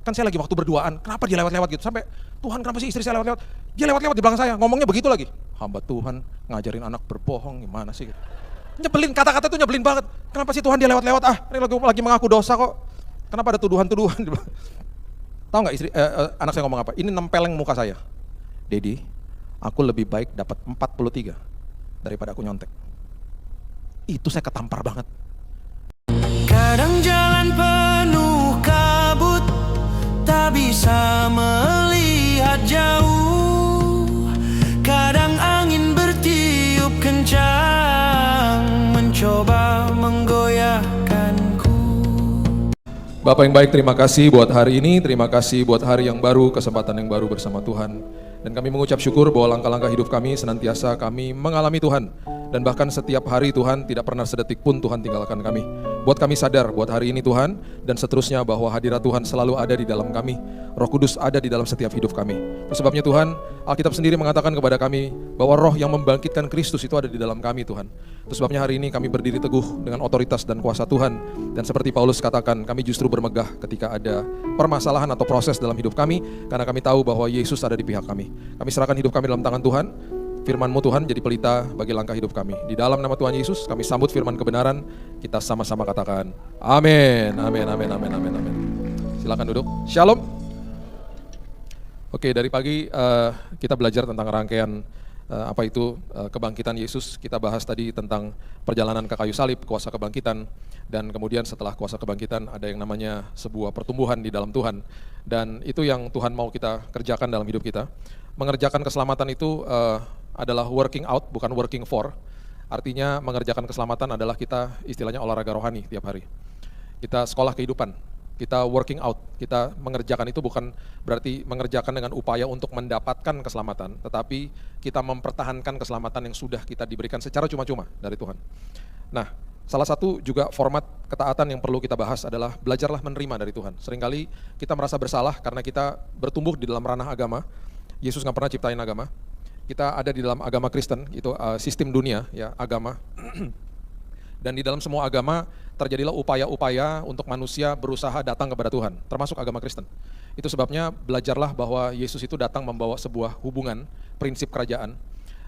kan saya lagi waktu berduaan, kenapa dia lewat-lewat gitu, sampai Tuhan kenapa sih istri saya lewat-lewat, dia lewat-lewat di belakang saya, ngomongnya begitu lagi, hamba Tuhan ngajarin anak berbohong gimana sih gitu. Nyebelin, kata-kata itu nyebelin banget, kenapa sih Tuhan dia lewat-lewat, ini lagi mengaku dosa kok, kenapa ada tuduhan-tuduhan. Tahu nggak anak saya ngomong apa, ini nempeleng muka saya, Dedi, aku lebih baik dapat 43 daripada aku nyontek. Itu saya ketampar banget. Kadang jalan penuh kabut, tak bisa melihat jauh. Kadang angin bertiup kencang, mencoba menggoyahkanku. Bapak yang baik, terima kasih buat hari ini, terima kasih buat hari yang baru, kesempatan yang baru bersama Tuhan. Dan kami mengucap syukur bahwa langkah-langkah hidup kami senantiasa kami mengalami Tuhan. Dan bahkan setiap hari Tuhan tidak pernah sedetik pun Tuhan tinggalkan kami. Buat kami sadar buat hari ini Tuhan, dan seterusnya bahwa hadirat Tuhan selalu ada di dalam kami. Roh Kudus ada di dalam setiap hidup kami. Itu sebabnya Tuhan, Alkitab sendiri mengatakan kepada kami bahwa roh yang membangkitkan Kristus itu ada di dalam kami Tuhan. Itu sebabnya hari ini kami berdiri teguh dengan otoritas dan kuasa Tuhan. Dan seperti Paulus katakan, kami justru bermegah ketika ada permasalahan atau proses dalam hidup kami, karena kami tahu bahwa Yesus ada di pihak kami. Kami serahkan hidup kami dalam tangan Tuhan. Firman-Mu Tuhan jadi pelita bagi langkah hidup kami. Di dalam nama Tuhan Yesus kami sambut firman kebenaran. Kita sama-sama katakan amin, amin, amin, amin, amin, amin. Silakan duduk. Shalom. Oke, dari pagi kita belajar tentang rangkaian apa itu kebangkitan Yesus. Kita bahas tadi tentang perjalanan ke kayu salib, kuasa kebangkitan. Dan kemudian setelah kuasa kebangkitan ada yang namanya sebuah pertumbuhan di dalam Tuhan. Dan itu yang Tuhan mau kita kerjakan dalam hidup kita. Mengerjakan keselamatan itu adalah working out, bukan working for. Artinya mengerjakan keselamatan adalah kita istilahnya olahraga rohani tiap hari. Kita sekolah kehidupan, kita working out, kita mengerjakan itu bukan berarti mengerjakan dengan upaya untuk mendapatkan keselamatan, tetapi kita mempertahankan keselamatan yang sudah kita diberikan secara cuma-cuma dari Tuhan. Nah, salah satu juga format ketaatan yang perlu kita bahas adalah belajarlah menerima dari Tuhan. Seringkali kita merasa bersalah karena kita bertumbuh di dalam ranah agama. Yesus nggak pernah ciptain agama. Kita ada di dalam agama Kristen, itu sistem dunia, ya agama. Dan di dalam semua agama terjadilah upaya-upaya untuk manusia berusaha datang kepada Tuhan, termasuk agama Kristen. Itu sebabnya belajarlah bahwa Yesus itu datang membawa sebuah hubungan, prinsip kerajaan.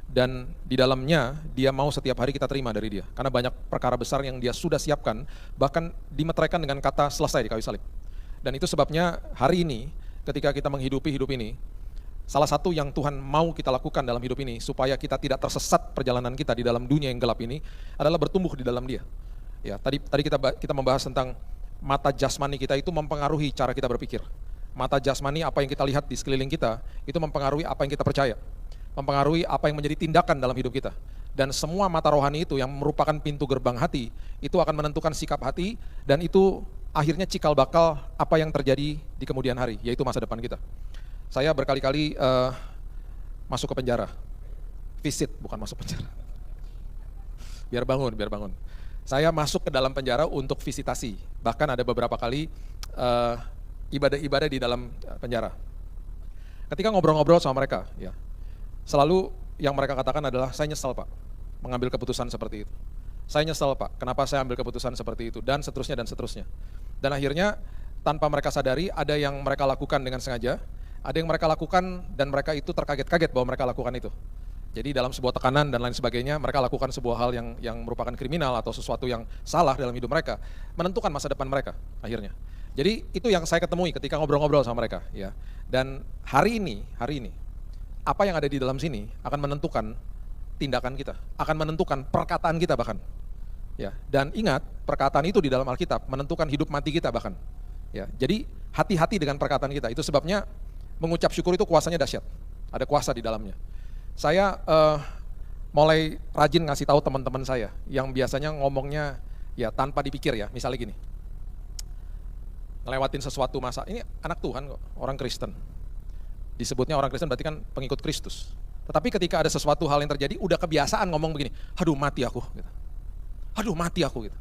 Dan di dalamnya dia mau setiap hari kita terima dari dia. Karena banyak perkara besar yang dia sudah siapkan, bahkan dimeteraikan dengan kata selesai di kayu salib. Dan itu sebabnya hari ini ketika kita menghidupi hidup ini, salah satu yang Tuhan mau kita lakukan dalam hidup ini supaya kita tidak tersesat perjalanan kita di dalam dunia yang gelap ini adalah bertumbuh di dalam Dia. Ya, tadi kita membahas tentang mata jasmani kita itu mempengaruhi cara kita berpikir. Mata jasmani, apa yang kita lihat di sekeliling kita, itu mempengaruhi apa yang kita percaya. Mempengaruhi apa yang menjadi tindakan dalam hidup kita. Dan semua mata rohani itu yang merupakan pintu gerbang hati, itu akan menentukan sikap hati, dan itu akhirnya cikal bakal apa yang terjadi di kemudian hari, yaitu masa depan kita. Saya berkali-kali masuk ke penjara, visit bukan masuk penjara, biar bangun. Saya masuk ke dalam penjara untuk visitasi, bahkan ada beberapa kali ibadah-ibadah di dalam penjara. Ketika ngobrol-ngobrol sama mereka, ya, selalu yang mereka katakan adalah, saya nyesal Pak, mengambil keputusan seperti itu. Saya nyesal Pak, kenapa saya ambil keputusan seperti itu, dan seterusnya dan seterusnya. Dan akhirnya tanpa mereka sadari, ada yang mereka lakukan dengan sengaja, ada yang mereka lakukan dan mereka itu terkaget-kaget bahwa mereka lakukan itu. Jadi dalam sebuah tekanan dan lain sebagainya, mereka lakukan sebuah hal yang merupakan kriminal atau sesuatu yang salah dalam hidup mereka, menentukan masa depan mereka akhirnya. Jadi itu yang saya ketemui ketika ngobrol-ngobrol sama mereka, ya. Dan hari ini, apa yang ada di dalam sini akan menentukan tindakan kita, akan menentukan perkataan kita bahkan. Ya, dan ingat, perkataan itu di dalam Alkitab menentukan hidup mati kita bahkan. Ya, jadi hati-hati dengan perkataan kita. Itu sebabnya mengucap syukur itu kuasanya dahsyat, ada kuasa di dalamnya. Saya mulai rajin ngasih tahu teman-teman saya yang biasanya ngomongnya ya tanpa dipikir ya, misalnya gini, ngelewatin sesuatu masa, ini anak Tuhan kok, orang Kristen. Disebutnya orang Kristen berarti kan pengikut Kristus. Tetapi ketika ada sesuatu hal yang terjadi, udah kebiasaan ngomong begini, aduh mati aku, gitu. Aduh mati aku, gitu.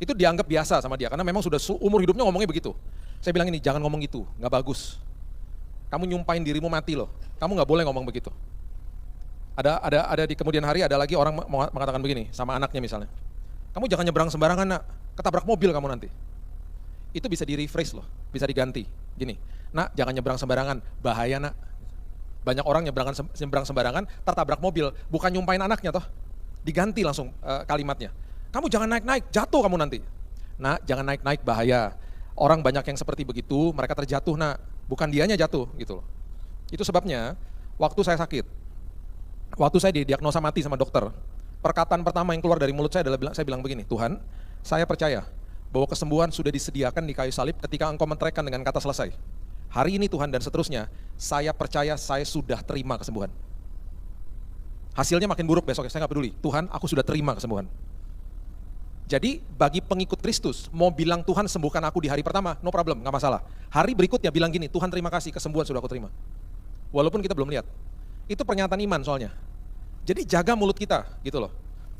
Itu dianggap biasa sama dia, karena memang sudah umur hidupnya ngomongnya begitu. Saya bilang ini, jangan ngomong gitu, nggak bagus. Kamu nyumpahin dirimu mati loh, kamu nggak boleh ngomong begitu. Ada di kemudian hari ada lagi orang mengatakan begini sama anaknya misalnya, kamu jangan nyebrang sembarangan nak, ketabrak mobil kamu nanti. itu bisa di-rephrase loh, bisa diganti. Gini, nak jangan nyebrang sembarangan, bahaya nak. Banyak orang nyebrang sembarangan, tertabrak mobil, bukan nyumpain anaknya toh. Diganti langsung kalimatnya. Kamu jangan naik-naik, jatuh kamu nanti. Nak, jangan naik-naik, bahaya. Orang banyak yang seperti begitu, mereka terjatuh nak, bukan dianya jatuh gitu loh. Itu sebabnya, waktu saya sakit, waktu saya didiagnosa mati sama dokter, perkataan pertama yang keluar dari mulut saya adalah saya bilang begini, Tuhan, saya percaya bahwa kesembuhan sudah disediakan di kayu salib ketika Engkau menteriakkan dengan kata selesai. Hari ini Tuhan dan seterusnya, saya percaya saya sudah terima kesembuhan. Hasilnya makin buruk besok, saya nggak peduli. Tuhan, aku sudah terima kesembuhan. Jadi bagi pengikut Kristus, mau bilang Tuhan sembuhkan aku di hari pertama, no problem, nggak masalah. Hari berikutnya bilang gini, Tuhan terima kasih, kesembuhan sudah aku terima. Walaupun kita belum lihat. Itu pernyataan iman soalnya. Jadi jaga mulut kita, gitu loh.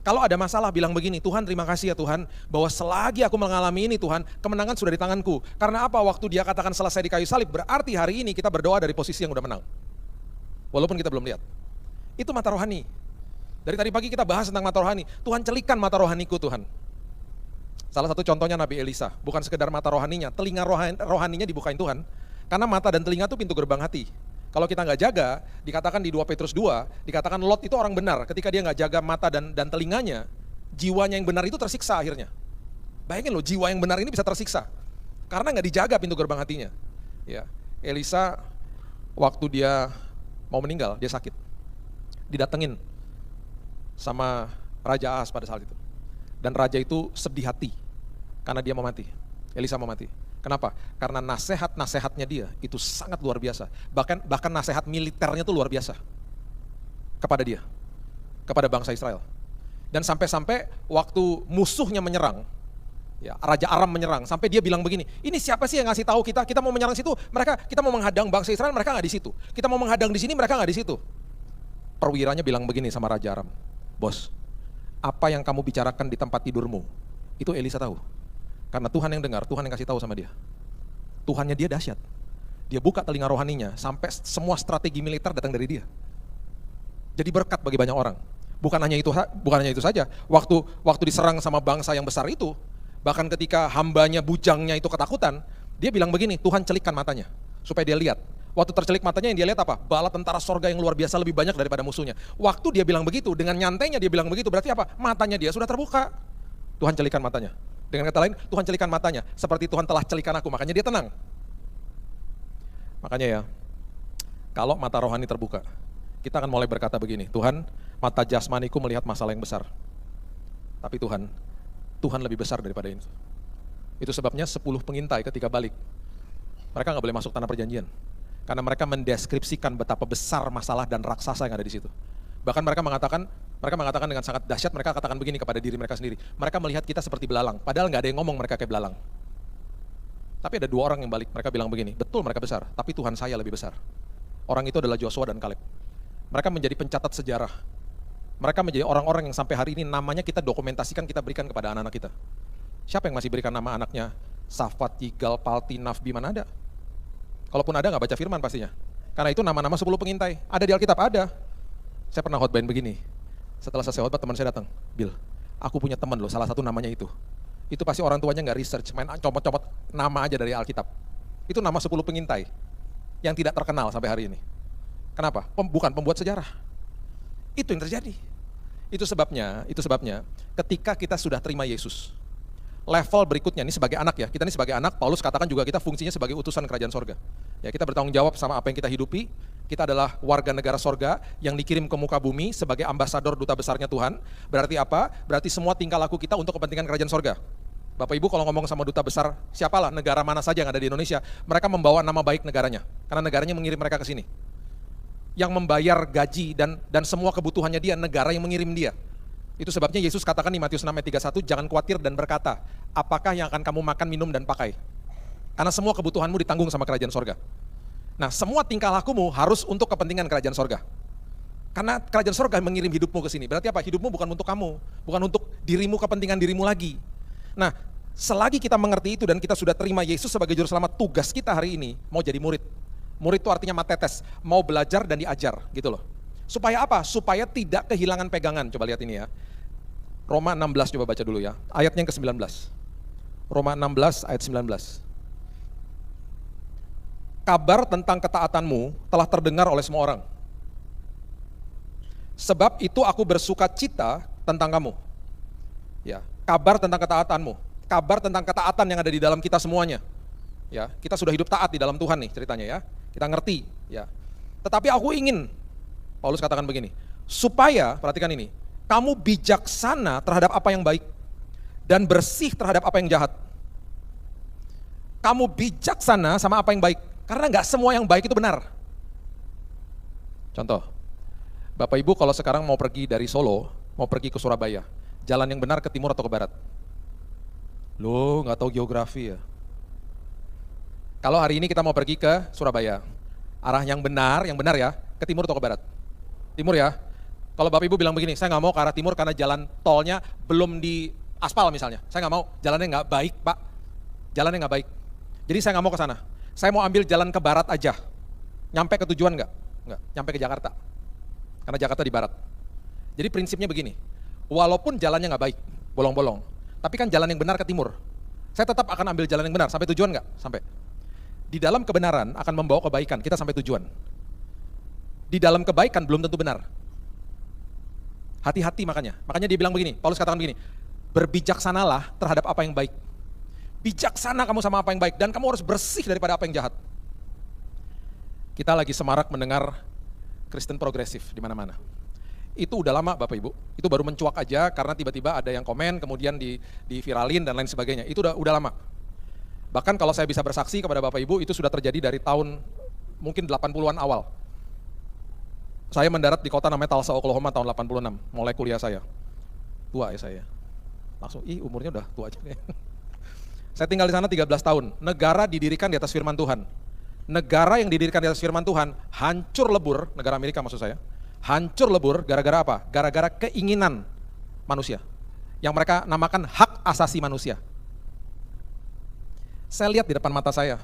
Kalau ada masalah bilang begini, Tuhan terima kasih ya Tuhan, bahwa selagi aku mengalami ini Tuhan, kemenangan sudah di tanganku. Karena apa? Waktu dia katakan selesai di kayu salib, berarti hari ini kita berdoa dari posisi yang udah menang. Walaupun kita belum lihat. Itu mata rohani. Dari tadi pagi kita bahas tentang mata rohani. Tuhan celikan mata rohaniku Tuhan. Salah satu contohnya Nabi Elisa, bukan sekedar mata rohaninya, telinga rohaninya dibukain Tuhan. Karena mata dan telinga itu pintu gerbang hati. Kalau kita nggak jaga, dikatakan di 2 Petrus 2, dikatakan Lot itu orang benar. Ketika dia nggak jaga mata dan telinganya, jiwanya yang benar itu tersiksa akhirnya. Bayangin loh, jiwa yang benar ini bisa tersiksa. Karena nggak dijaga pintu gerbang hatinya. Ya, Elisa waktu dia mau meninggal, dia sakit. Didatengin sama Raja Ahas pada saat itu. Dan raja itu sedih hati karena dia mau mati. Elisa mau mati. Kenapa? Karena nasihat-nasihatnya dia itu sangat luar biasa. Bahkan nasihat militernya itu luar biasa kepada dia, kepada bangsa Israel. Dan sampai-sampai waktu musuhnya menyerang, ya, Raja Aram menyerang, sampai dia bilang begini, ini siapa sih yang ngasih tahu kita mau menyerang situ, kita mau menghadang bangsa Israel, mereka nggak di situ. Kita mau menghadang di sini, mereka nggak di situ. Perwiranya bilang begini sama Raja Aram, bos, apa yang kamu bicarakan di tempat tidurmu, itu Elisa tahu. Karena Tuhan yang dengar, Tuhan yang kasih tahu sama dia. Tuhannya dia dahsyat. Dia buka telinga rohaninya, sampai semua strategi militer datang dari dia. Jadi berkat bagi banyak orang. Bukan hanya itu saja. Waktu diserang sama bangsa yang besar itu, bahkan ketika hambanya, bujangnya itu ketakutan, dia bilang begini, Tuhan celikkan matanya, supaya dia lihat. Waktu tercelik matanya yang dia lihat apa? Bala tentara sorga yang luar biasa lebih banyak daripada musuhnya. Waktu dia bilang begitu, dengan nyantainya dia bilang begitu, berarti apa? Matanya dia sudah terbuka. Tuhan celikkan matanya. Dengan kata lain, Tuhan celikan matanya, seperti Tuhan telah celikan aku, makanya dia tenang. Makanya ya, kalau mata rohani terbuka, kita akan mulai berkata begini, Tuhan, mata jasmaniku melihat masalah yang besar. Tapi Tuhan lebih besar daripada itu. Itu sebabnya 10 pengintai ketika balik, mereka nggak boleh masuk tanah perjanjian. Karena mereka mendeskripsikan betapa besar masalah dan raksasa yang ada di situ. Bahkan mereka mengatakan dengan sangat dahsyat, mereka katakan begini kepada diri mereka sendiri. Mereka melihat kita seperti belalang, padahal nggak ada yang ngomong mereka kayak belalang. Tapi ada 2 orang yang balik, mereka bilang begini, betul mereka besar, tapi Tuhan saya lebih besar. Orang itu adalah Joshua dan Kaleb. Mereka menjadi pencatat sejarah. Mereka menjadi orang-orang yang sampai hari ini namanya kita dokumentasikan, kita berikan kepada anak-anak kita. Siapa yang masih berikan nama anaknya? Safat, Yigal, Palti, Nafbi, mana ada? Kalaupun ada nggak baca firman pastinya. Karena itu nama-nama 10 pengintai. Ada di Alkitab, ada. Saya pernah khotbahin begini. Setelah selesai khotbah teman saya datang, Bill, aku punya teman loh, salah satu namanya itu. Itu pasti orang tuanya nggak research, main comot-comot nama aja dari Alkitab. Itu nama 10 pengintai yang tidak terkenal sampai hari ini. Kenapa? Bukan pembuat sejarah. Itu yang terjadi. Itu sebabnya ketika kita sudah terima Yesus, level berikutnya, ini sebagai anak ya, kita ini sebagai anak, Paulus katakan juga kita fungsinya sebagai utusan kerajaan sorga. Ya, kita bertanggung jawab sama apa yang kita hidupi, kita adalah warga negara sorga yang dikirim ke muka bumi sebagai ambasador duta besarnya Tuhan. Berarti apa? Berarti semua tingkah laku kita untuk kepentingan kerajaan sorga. Bapak Ibu kalau ngomong sama duta besar, siapalah, negara mana saja yang ada di Indonesia, mereka membawa nama baik negaranya, karena negaranya mengirim mereka ke sini. Yang membayar gaji dan semua kebutuhannya dia, negara yang mengirim dia. Itu sebabnya Yesus katakan di Matius 6 ayat 31, jangan khawatir dan berkata, apakah yang akan kamu makan, minum, dan pakai? Karena semua kebutuhanmu ditanggung sama kerajaan sorga. Nah, semua tingkah lakumu harus untuk kepentingan kerajaan sorga. Karena kerajaan sorga mengirim hidupmu ke sini. Berarti apa? Hidupmu bukan untuk kamu, bukan untuk dirimu, kepentingan dirimu lagi. Nah, selagi kita mengerti itu dan kita sudah terima Yesus sebagai juru selamat, tugas kita hari ini mau jadi murid. Murid itu artinya matetes, mau belajar dan diajar, gitu loh. Supaya apa? Supaya tidak kehilangan pegangan. Coba lihat ini ya. Roma 16 coba baca dulu ya, ayatnya yang ke-19. Roma 16 ayat 19. Kabar tentang ketaatanmu telah terdengar oleh semua orang. Sebab itu aku bersuka cita tentang kamu. Ya, kabar tentang ketaatanmu, kabar tentang ketaatan yang ada di dalam kita semuanya. Ya, kita sudah hidup taat di dalam Tuhan nih ceritanya ya. Kita ngerti, ya. Tetapi aku ingin, Paulus katakan begini, supaya, perhatikan ini, kamu bijaksana terhadap apa yang baik dan bersih terhadap apa yang jahat. Kamu bijaksana sama apa yang baik, karena nggak semua yang baik itu benar. Contoh, Bapak Ibu kalau sekarang mau pergi dari Solo, mau pergi ke Surabaya, jalan yang benar ke timur atau ke barat? Loh, nggak tahu geografi ya. Kalau hari ini kita mau pergi ke Surabaya, arah yang benar ya, ke timur atau ke barat? Timur ya. Kalau Bapak Ibu bilang begini, saya nggak mau ke arah timur karena jalan tolnya belum di aspal misalnya. Saya nggak mau, jalannya nggak baik Pak, jalannya nggak baik. Jadi saya nggak mau ke sana. Saya mau ambil jalan ke barat aja. Nyampe ke tujuan nggak? Nggak, nyampe ke Jakarta. Karena Jakarta di barat. Jadi prinsipnya begini, walaupun jalannya nggak baik, bolong-bolong, tapi kan jalan yang benar ke timur. Saya tetap akan ambil jalan yang benar, sampai tujuan nggak? Sampai. Di dalam kebenaran akan membawa kebaikan, kita sampai tujuan. Di dalam kebaikan belum tentu benar. Hati-hati makanya dia bilang begini, Paulus katakan begini, berbijaksanalah terhadap apa yang baik. Bijaksana kamu sama apa yang baik, dan kamu harus bersih daripada apa yang jahat. Kita lagi semarak mendengar Kristen progresif di mana-mana. Itu udah lama Bapak Ibu, itu baru mencuak aja karena tiba-tiba ada yang komen, kemudian di-viralin dan lain sebagainya, itu udah lama. Bahkan kalau saya bisa bersaksi kepada Bapak Ibu, itu sudah terjadi dari tahun mungkin 80-an awal. Saya mendarat di kota namanya Tulsa, Oklahoma tahun 86, mulai kuliah saya. Tua ya saya. Langsung, umurnya udah tua aja. Saya tinggal di sana 13 tahun. Negara didirikan di atas firman Tuhan. Negara yang didirikan di atas firman Tuhan hancur lebur, negara Amerika maksud saya. Hancur lebur gara-gara apa? Gara-gara keinginan manusia. Yang mereka namakan hak asasi manusia. Saya lihat di depan mata saya,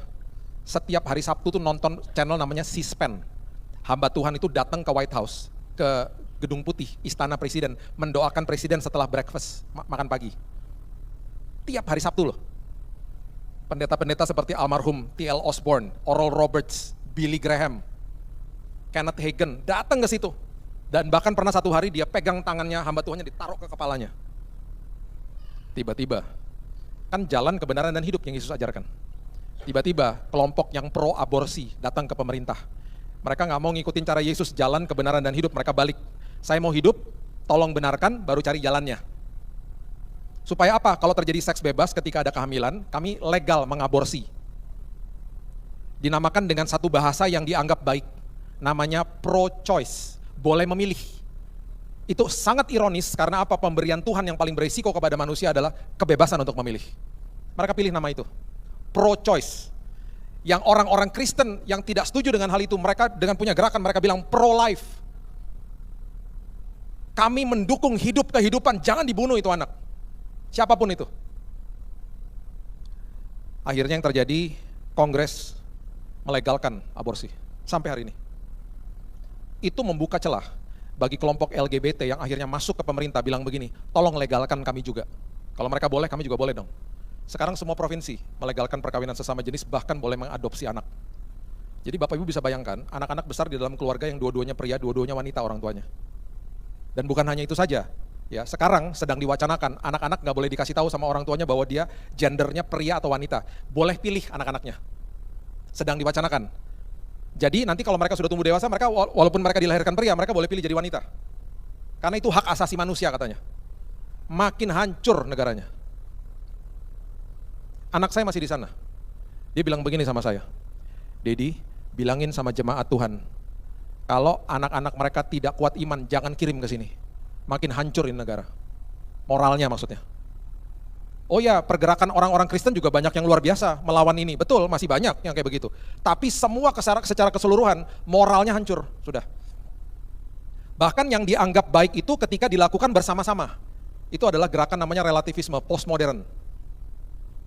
setiap hari Sabtu tuh nonton channel namanya C-SPAN. Hamba Tuhan itu datang ke White House, ke Gedung Putih, Istana Presiden, mendoakan Presiden setelah breakfast, makan pagi. Tiap hari Sabtu loh. Pendeta-pendeta seperti almarhum T.L. Osborne, Oral Roberts, Billy Graham, Kenneth Hagin datang ke situ. Dan bahkan pernah satu hari dia pegang tangannya hamba Tuhannya ditaruh ke kepalanya. Tiba-tiba, kan jalan kebenaran dan hidup yang Yesus ajarkan. Tiba-tiba kelompok yang pro aborsi datang ke pemerintah. Mereka nggak mau ngikutin cara Yesus jalan kebenaran dan hidup, mereka balik. Saya mau hidup, tolong benarkan, baru cari jalannya. Supaya apa? Kalau terjadi seks bebas ketika ada kehamilan, kami legal mengaborsi. Dinamakan dengan satu bahasa yang dianggap baik, namanya pro-choice, boleh memilih. Itu sangat ironis karena apa? Pemberian Tuhan yang paling berisiko kepada manusia adalah kebebasan untuk memilih. Mereka pilih nama itu, pro-choice. Yang orang-orang Kristen yang tidak setuju dengan hal itu, mereka dengan punya gerakan, mereka bilang pro-life. Kami mendukung hidup kehidupan, jangan dibunuh itu anak. Siapapun itu. Akhirnya yang terjadi, Kongres melegalkan aborsi sampai hari ini. Itu membuka celah bagi kelompok LGBT yang akhirnya masuk ke pemerintah bilang begini, tolong legalkan kami juga. Kalau mereka boleh, kami juga boleh dong. Sekarang semua provinsi melegalkan perkawinan sesama jenis, bahkan boleh mengadopsi anak. Jadi Bapak Ibu bisa bayangkan, anak-anak besar di dalam keluarga yang dua-duanya pria, dua-duanya wanita orang tuanya. Dan bukan hanya itu saja, ya sekarang sedang diwacanakan, anak-anak nggak boleh dikasih tahu sama orang tuanya bahwa dia gendernya pria atau wanita. Boleh pilih anak-anaknya. Sedang diwacanakan. Jadi nanti kalau mereka sudah tumbuh dewasa, mereka walaupun mereka dilahirkan pria, mereka boleh pilih jadi wanita. Karena itu hak asasi manusia katanya. Makin hancur negaranya. Anak saya masih di sana. Dia bilang begini sama saya, Dedi, bilangin sama jemaat Tuhan, kalau anak-anak mereka tidak kuat iman, jangan kirim ke sini. Makin hancur ini negara. Moralnya maksudnya. Oh ya, pergerakan orang-orang Kristen juga banyak yang luar biasa melawan ini. Betul, masih banyak yang kayak begitu. Tapi semua secara keseluruhan, moralnya hancur, sudah. Bahkan yang dianggap baik itu ketika dilakukan bersama-sama. Itu adalah gerakan namanya relativisme, postmodern.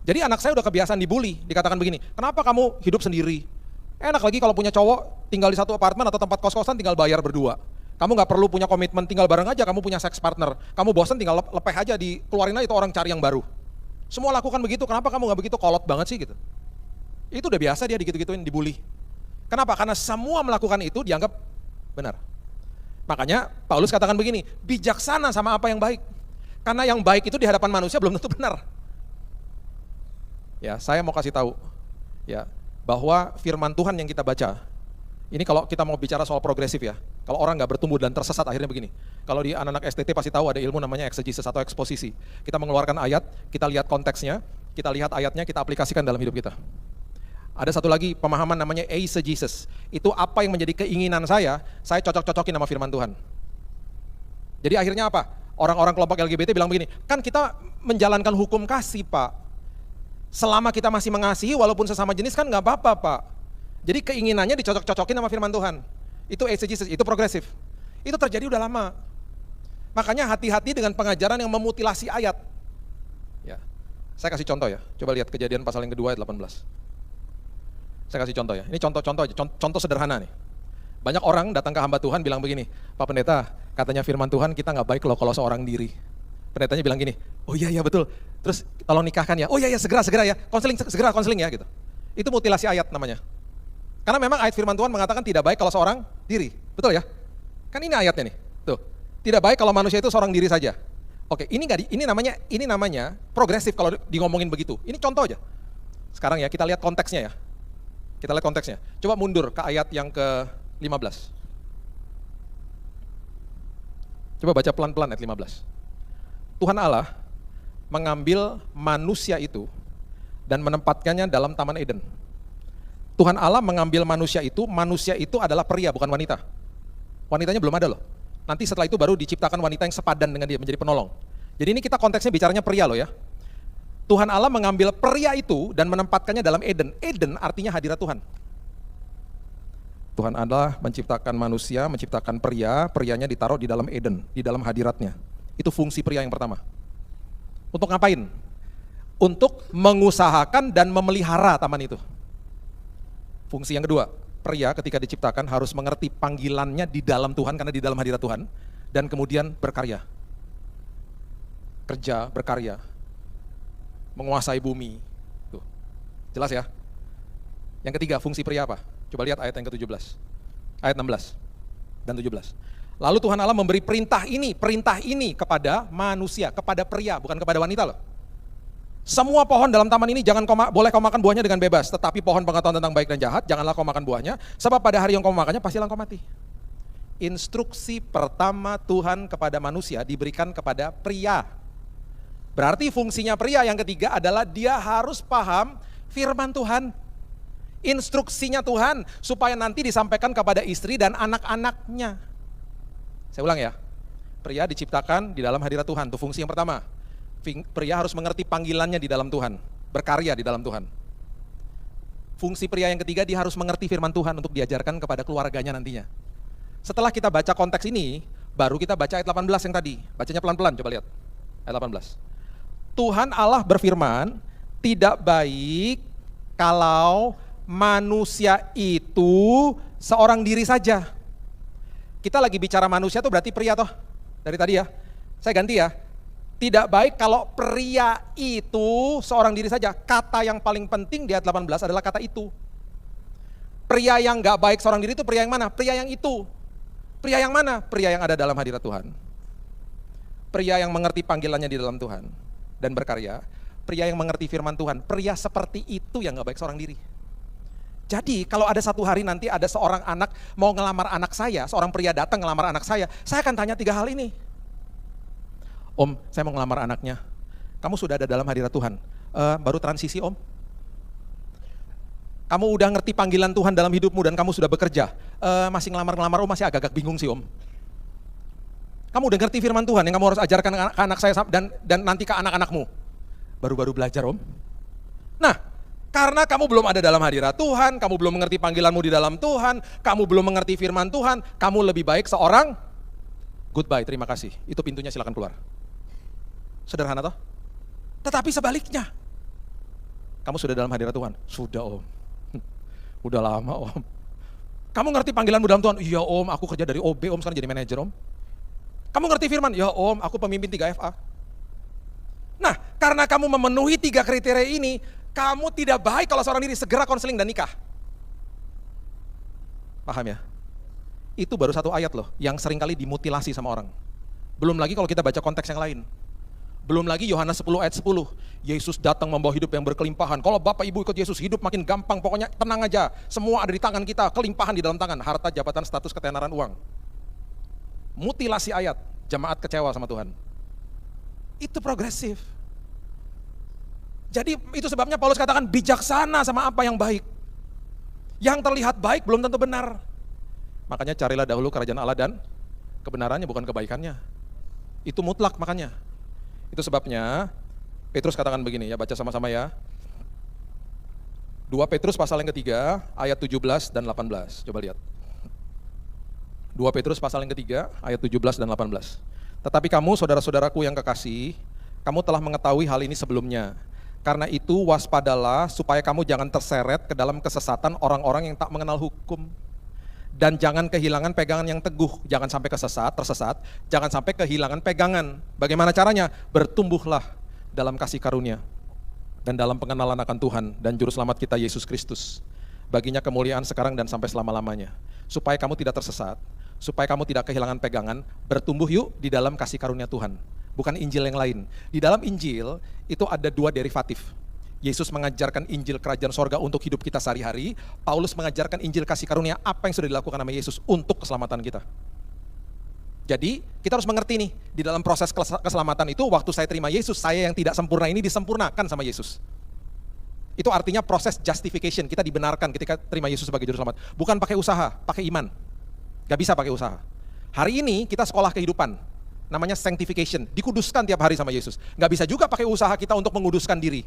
Jadi anak saya udah kebiasaan dibully, dikatakan begini, kenapa kamu hidup sendiri? Enak lagi kalau punya cowok, tinggal di satu apartemen atau tempat kos-kosan, tinggal bayar berdua. Kamu nggak perlu punya komitmen, tinggal bareng aja, kamu punya seks partner. Kamu bosan tinggal lepeh aja, dikeluarin aja itu orang cari yang baru. Semua lakukan begitu, kenapa kamu nggak begitu? Kolot banget sih gitu. Itu udah biasa dia digitu-gituin, dibully. Kenapa? Karena semua melakukan itu dianggap benar. Makanya Paulus katakan begini, bijaksana sama apa yang baik. Karena yang baik itu di hadapan manusia belum tentu benar. Ya, saya mau kasih tahu ya, bahwa firman Tuhan yang kita baca, ini kalau kita mau bicara soal progresif ya, kalau orang nggak bertumbuh dan tersesat akhirnya begini. Kalau di anak-anak STT pasti tahu ada ilmu namanya exegesis atau eksposisi. Kita mengeluarkan ayat, kita lihat konteksnya, kita lihat ayatnya, kita aplikasikan dalam hidup kita. Ada satu lagi pemahaman namanya eisegesis. Itu apa yang menjadi keinginan saya cocok-cocokin sama firman Tuhan. Jadi akhirnya apa? Orang-orang kelompok LGBT bilang begini, kan kita menjalankan hukum kasih Pak. Selama kita masih mengasihi walaupun sesama jenis kan nggak apa-apa Pak. Jadi keinginannya dicocok-cocokin sama firman Tuhan. Itu eisegesis, itu progresif. Itu terjadi udah lama. Makanya hati-hati dengan pengajaran yang memutilasi ayat. Ya. Saya kasih contoh ya. Coba lihat Kejadian pasal yang kedua ayat 18. Saya kasih contoh ya. Ini contoh-contoh aja, contoh sederhana nih. Banyak orang datang ke hamba Tuhan bilang begini, Pak Pendeta, katanya firman Tuhan kita nggak baik loh kalau seorang diri. Pendetanya bilang gini, oh iya betul. Terus tolong nikahkan ya. Oh iya segera ya. Segera konseling ya gitu. Itu mutilasi ayat namanya. Karena memang ayat firman Tuhan mengatakan tidak baik kalau seorang diri. Betul ya? Kan ini ayatnya nih. Tuh. Tidak baik kalau manusia itu seorang diri saja. Oke, ini namanya progresif kalau ngomongin begitu. Ini contoh aja. Sekarang ya kita lihat konteksnya ya. Kita lihat konteksnya. Coba mundur ke ayat yang ke-15. Coba baca pelan-pelan ayat 15. Tuhan Allah mengambil manusia itu dan menempatkannya dalam Taman Eden. Tuhan Allah mengambil manusia itu adalah pria bukan wanita. Wanitanya belum ada loh. Nanti setelah itu baru diciptakan wanita yang sepadan dengan dia menjadi penolong. Jadi ini kita konteksnya bicaranya pria loh ya. Tuhan Allah mengambil pria itu dan menempatkannya dalam Eden. Eden artinya hadirat Tuhan. Tuhan Allah menciptakan manusia, menciptakan pria, prianya ditaruh di dalam Eden, di dalam hadiratnya. Itu fungsi pria yang pertama. Untuk ngapain? Untuk mengusahakan dan memelihara taman itu. Fungsi yang kedua, pria ketika diciptakan harus mengerti panggilannya di dalam Tuhan karena di dalam hadirat Tuhan. Dan kemudian berkarya. Kerja, berkarya. Menguasai bumi. Tuh. Jelas ya? Yang ketiga, fungsi pria apa? Coba lihat ayat yang ke-17. Ayat 16 dan 17. Lalu Tuhan Allah memberi perintah ini kepada manusia, kepada pria, bukan kepada wanita loh. Semua pohon dalam taman ini boleh kau makan buahnya dengan bebas, tetapi pohon pengetahuan tentang baik dan jahat, janganlah kau makan buahnya, sebab pada hari yang kau makannya pastilah kau mati. Instruksi pertama Tuhan kepada manusia diberikan kepada pria. Berarti fungsinya pria yang ketiga adalah dia harus paham firman Tuhan. Instruksinya Tuhan supaya nanti disampaikan kepada istri dan anak-anaknya. Saya ulang ya, pria diciptakan di dalam hadirat Tuhan, itu fungsi yang pertama. Pria harus mengerti panggilannya di dalam Tuhan, berkarya di dalam Tuhan. Fungsi pria yang ketiga, dia harus mengerti firman Tuhan untuk diajarkan kepada keluarganya nantinya. Setelah kita baca konteks ini, baru kita baca ayat 18 yang tadi. Bacanya pelan-pelan, coba lihat. Ayat 18. Tuhan Allah berfirman, tidak baik kalau manusia itu seorang diri saja. Kita lagi bicara manusia tuh berarti pria toh, dari tadi ya. Saya ganti ya. Tidak baik kalau pria itu seorang diri saja. Kata yang paling penting di ayat 18 adalah kata itu. Pria yang gak baik seorang diri itu pria yang mana? Pria yang itu. Pria yang mana? Pria yang ada dalam hadirat Tuhan. Pria yang mengerti panggilannya di dalam Tuhan dan berkarya. Pria yang mengerti firman Tuhan. Pria seperti itu yang gak baik seorang diri. Jadi kalau ada satu hari nanti ada seorang anak mau ngelamar anak saya, seorang pria datang ngelamar anak saya akan tanya 3 hal ini. Om, saya mau ngelamar anaknya. Kamu sudah ada dalam hadirat Tuhan. Baru transisi om. Kamu udah ngerti panggilan Tuhan dalam hidupmu dan kamu sudah bekerja. Masih ngelamar-ngelamar om, masih agak-agak bingung sih om. Kamu udah ngerti firman Tuhan yang kamu harus ajarkan ke anak saya dan nanti ke anak-anakmu. Baru-baru belajar om. Nah, karena kamu belum ada dalam hadirat Tuhan, kamu belum mengerti panggilanmu di dalam Tuhan, kamu belum mengerti firman Tuhan, kamu lebih baik seorang goodbye, terima kasih. Itu pintunya, silakan keluar. Sederhana toh? Tetapi sebaliknya, kamu sudah dalam hadirat Tuhan? Sudah om. Udah lama om. Kamu ngerti panggilanmu dalam Tuhan? Iya om, aku kerja dari OB om, sekarang jadi manajer om. Kamu ngerti firman? Ya om, aku pemimpin 3FA. Nah, karena kamu memenuhi 3 kriteria ini, kamu tidak baik kalau seorang diri, segera konseling dan nikah. Paham ya? Itu baru 1 ayat loh, yang seringkali dimutilasi sama orang. Belum lagi kalau kita baca konteks yang lain. Belum lagi Yohanes 10 ayat 10, Yesus datang membawa hidup yang berkelimpahan. Kalau Bapak Ibu ikut Yesus, hidup makin gampang, pokoknya tenang aja. Semua ada di tangan kita, kelimpahan di dalam tangan, harta, jabatan, status, ketenaran, uang. Mutilasi ayat, jemaat kecewa sama Tuhan. Itu progresif. Jadi itu sebabnya Paulus katakan bijaksana sama apa yang baik. Yang terlihat baik belum tentu benar. Makanya carilah dahulu kerajaan Allah dan kebenarannya, bukan kebaikannya. Itu mutlak makanya. Itu sebabnya Petrus katakan begini ya, baca sama-sama ya. 2 Petrus pasal yang ketiga ayat 17 dan 18. Coba lihat. 2 Petrus pasal yang ketiga ayat 17 dan 18. Tetapi kamu saudara-saudaraku yang kekasih, kamu telah mengetahui hal ini sebelumnya. Karena itu waspadalah supaya kamu jangan terseret ke dalam kesesatan orang-orang yang tak mengenal hukum. Dan jangan kehilangan pegangan yang teguh, jangan sampai tersesat, jangan sampai kehilangan pegangan. Bagaimana caranya? Bertumbuhlah dalam kasih karunia dan dalam pengenalan akan Tuhan dan Juru Selamat kita Yesus Kristus. Baginya kemuliaan sekarang dan sampai selama-lamanya. Supaya kamu tidak tersesat, supaya kamu tidak kehilangan pegangan, bertumbuh yuk di dalam kasih karunia Tuhan. Bukan Injil yang lain. Di dalam Injil itu ada 2 derivatif. Yesus mengajarkan Injil kerajaan sorga untuk hidup kita sehari-hari. Paulus mengajarkan Injil kasih karunia apa yang sudah dilakukan sama Yesus untuk keselamatan kita. Jadi kita harus mengerti nih, di dalam proses keselamatan itu waktu saya terima Yesus, saya yang tidak sempurna ini disempurnakan sama Yesus. Itu artinya proses justification, kita dibenarkan ketika terima Yesus sebagai Juru Selamat. Bukan pakai usaha, pakai iman. Gak bisa pakai usaha. Hari ini kita sekolah kehidupan, namanya sanctification, dikuduskan tiap hari sama Yesus. Gak bisa juga pakai usaha kita untuk menguduskan diri.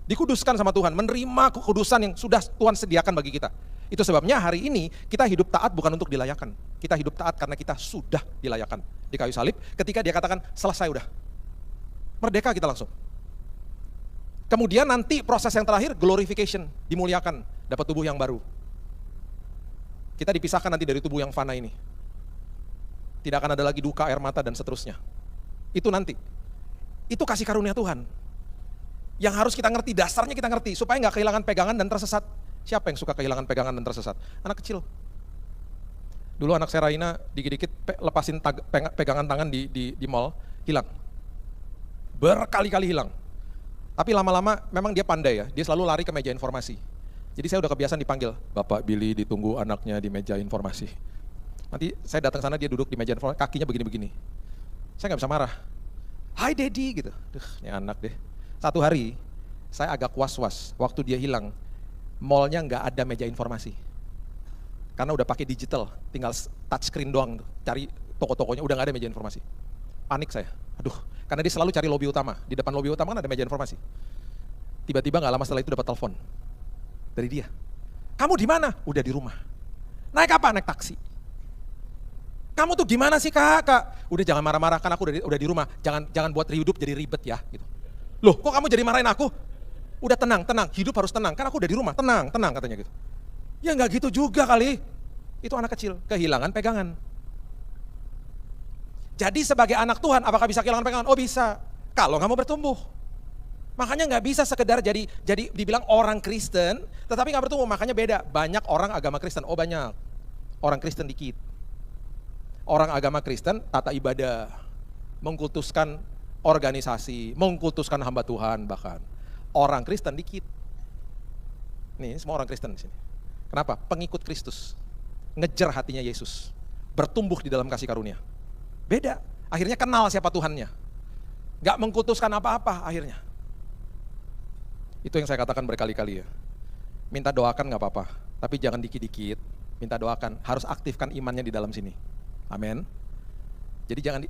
Dikuduskan sama Tuhan, menerima kekudusan yang sudah Tuhan sediakan bagi kita. Itu sebabnya hari ini kita hidup taat bukan untuk dilayakan. Kita hidup taat karena kita sudah dilayakan. Di kayu salib, ketika dia katakan selesai udah. Merdeka kita langsung. Kemudian nanti proses yang terakhir, glorification, dimuliakan, dapat tubuh yang baru. Kita dipisahkan nanti dari tubuh yang fana ini. Tidak akan ada lagi duka, air mata, dan seterusnya. Itu nanti. Itu kasih karunia Tuhan. Yang harus kita ngerti, dasarnya kita ngerti, supaya nggak kehilangan pegangan dan tersesat. Siapa yang suka kehilangan pegangan dan tersesat? Anak kecil. Dulu anak saya Raina, dikit-dikit lepasin pegangan tangan di mall, hilang. Berkali-kali hilang. Tapi lama-lama memang dia pandai ya, dia selalu lari ke meja informasi. Jadi saya udah kebiasaan dipanggil, Bapak Billy ditunggu anaknya di meja informasi. Nanti saya datang sana, dia duduk di meja informasi, kakinya begini-begini. Saya nggak bisa marah. Hai Daddy gitu. Duh, ini anak deh. Satu hari, saya agak was-was waktu dia hilang. Mallnya nggak ada meja informasi. Karena udah pakai digital, tinggal touchscreen doang. Cari toko-tokonya, udah nggak ada meja informasi. Panik saya. Aduh, karena dia selalu cari lobi utama. Di depan lobi utama kan ada meja informasi. Tiba-tiba nggak lama setelah itu dapat telepon dari dia. Kamu di mana? Udah di rumah. Naik apa? Naik taksi. Kamu tuh gimana sih kak? Udah jangan marah-marah, kan aku udah di rumah. Jangan buat hidup jadi ribet ya. Gitu. Loh, kok kamu jadi marahin aku? Udah tenang, hidup harus tenang. Kan aku udah di rumah, tenang katanya gitu. Ya nggak gitu juga kali. Itu anak kecil, kehilangan pegangan. Jadi sebagai anak Tuhan, apakah bisa kehilangan pegangan? Oh bisa, kalau nggak mau bertumbuh. Makanya nggak bisa sekedar jadi dibilang orang Kristen, tetapi nggak bertumbuh. Makanya beda, banyak orang agama Kristen. Oh banyak, orang Kristen dikit. Orang agama Kristen tata ibadah, mengkultuskan organisasi, mengkultuskan hamba Tuhan bahkan. Orang Kristen dikit. Nih semua orang Kristen di sini. Kenapa? Pengikut Kristus, ngejar hatinya Yesus, bertumbuh di dalam kasih karunia. Beda, akhirnya kenal siapa Tuhannya. Gak mengkultuskan apa-apa akhirnya. Itu yang saya katakan berkali-kali ya. Minta doakan gak apa-apa, tapi jangan dikit-dikit. Minta doakan, harus aktifkan imannya di dalam sini. Amin. Jadi jangan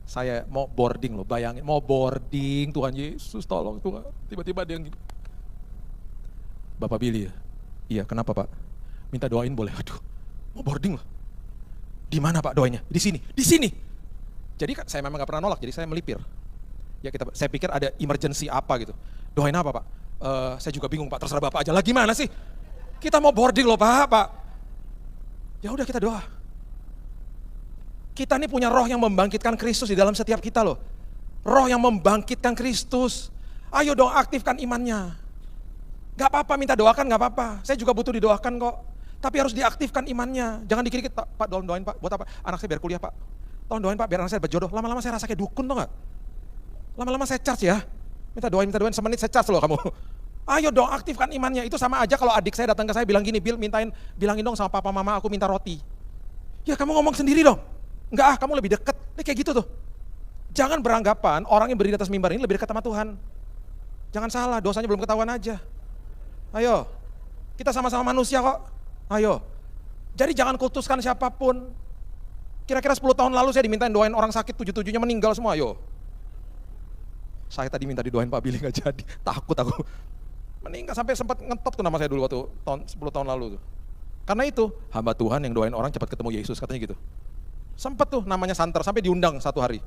saya mau boarding loh, bayangin mau boarding, Tuhan Yesus tolong Tuhan. Tiba-tiba ada yang gini. Bapak Billy ya? Iya, kenapa Pak? Minta doain boleh? Aduh, mau boarding loh. Di mana Pak doanya? Di sini. Jadi kan saya memang gak pernah nolak, jadi saya melipir. Ya saya pikir ada emergency apa gitu. Doain apa Pak? Saya juga bingung Pak, terserah Bapak aja lah. Gimana sih? Kita mau boarding loh Pak. Ya udah kita doa. Kita nih punya roh yang membangkitkan Kristus di dalam setiap kita loh. Roh yang membangkitkan Kristus. Ayo dong aktifkan imannya. Gak apa-apa minta doakan, gak apa-apa. Saya juga butuh didoakan kok. Tapi harus diaktifkan imannya. Jangan dikit-dikit, Pak doain Pak. Buat apa? Anak saya biar kuliah Pak. Tolong doain Pak biar anak saya berjodoh. Lama-lama saya rasa kayak dukun tau gak? Lama-lama saya charge ya. Minta doain, semenit saya charge loh kamu. Ayo dong aktifkan imannya. Itu sama aja kalau adik saya datang ke saya bilang gini, Bill bilangin dong sama papa mama aku minta roti. Ya kamu ngomong sendiri dong. Enggak kamu lebih dekat. Ini kayak gitu tuh. Jangan beranggapan orang yang berdiri di atas mimbar ini lebih dekat sama Tuhan. Jangan salah, dosanya belum ketahuan aja. Ayo, kita sama-sama manusia kok. Ayo, jadi jangan kutuskan siapapun. Kira-kira 10 tahun lalu saya dimintain doain orang sakit 7-7-nya meninggal semua, ayo. Saya tadi minta didoain Pak Billy gak jadi, takut aku. Meninggal sampai sempat ngetop tuh nama saya dulu waktu 10 tahun lalu tuh. Karena itu, hamba Tuhan yang doain orang cepat ketemu Yesus katanya gitu. Sempat tuh namanya santer, sampai diundang satu hari.